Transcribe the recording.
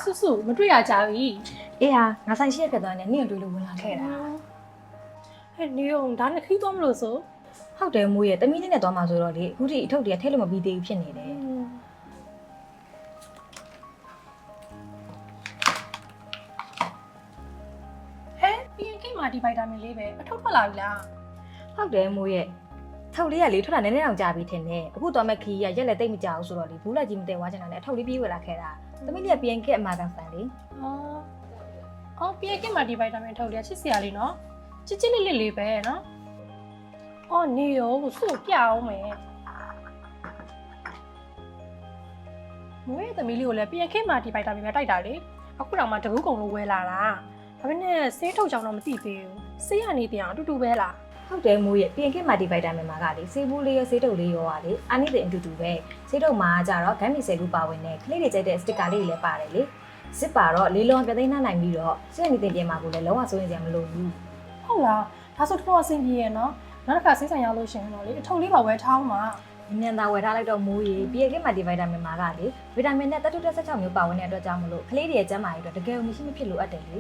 ဆုစုမတွေ့ရကြပြီ အေးဟာငါဆိုင်ရှိရဖြစ်သွားနေနင့်တွေ့လို့ဝင်လာခဲ့တာ ဟဲ့နေအောင်ဒါနဲ့ခီးသွားမလို့ဆို ဟုတ်တယ်မိုးရဲ့တမီးလေးနဲ့သွားမှာဆိုတော့လေအခုထိအထုပ်တွေကထဲလို့မပြီးသေးဘူးဖြစ်နေတယ် ဟဲ့ပြင်ကိတ်မှာဒီဗိုက်တာမင်လေးပဲအထုပ်ထွက်လာပြီလား ဟုတ်တယ်မိုးရဲ့ထုပ်လေးကလေထွက်တာနည်းနည်းအောင်ကြာပြီထင်တယ်အခုသွားမဲ့ခီးကရက်လက်တိတ်မကြဘူးဆိုတော့လေဘူးလက်ကြီးမတဲဝါချင်တာနဲ့အထုပ်လေးပြေးဝယ်လာခဲ့တာတမီးလေးကပြန်ခဲ့အမှာတန်ဖန်လေ အော်ပြင်ကိတ်မှာဒီဗိုက်တာမင်အထုပ်လေးချစ်စရာလေးနော်ချစ်ချစ်လေးလေးလေးပဲနော်အော်နေရောဆုပြအောင်မယ်မွေးသမီးလေးကိုလည်းပြင်ကိတ်မှာဒီဗိုက်တာမင်ပဲတိုက်တာလေအခုတော့မှတကူးကုံလို့ဝယ်လာတာဒါပေမဲ့ဆေးထုတ်ကြောင်တော့မသိသေးဘူးဆေးရနေတဲ့အတူတူပဲလား ဟုတ်တယ်မိုးရဲ့ပြင်ခဲ့မာတီဗိုက်တာမင်မှာကလေဆေးဘူးလေးရောဆေးတုပ်လေးရောပါလေအာနိတဲ့အတူတူပဲဆေးတုပ်မှာကြတော့ဂမ်မီဆယ်ခုပါဝင်တဲ့ကလေးတွေကြိုက်တဲ့စတစ်ကာလေးတွေလည်းပါတယ်လေစစ်ပါတော့လေးလုံးပြသိမ်းနှနိုင်ပြီးတော့စိတ်အနေတင်ပြင်မှာကိုလည်းလုံးဝစိုးရင်စရာမလိုဘူး ဟုတ်လားဒါဆိုတော့အဆင်ပြေရဲ့နော်နောက်တစ်ခါဆေးဆိုင်ရောက်လို့ရှိရင်တော့လေအထုပ်လေးပါဝယ်ထားအောင်ပါ ညံသာဝယ်ထားလိုက်တော့မိုးရေပြင်ခဲ့မာတီဗိုက်တာမင်မှာကလေဗီတာမင်နဲ့တက်တုတက်16မျိုးပါဝင်တဲ့အတွက်ကြောင့်မလို့ကလေးတွေရဲ့ကျန်းမာရေးအတွက်တကယ်မရှိမဖြစ်လိုအပ်တယ်လေ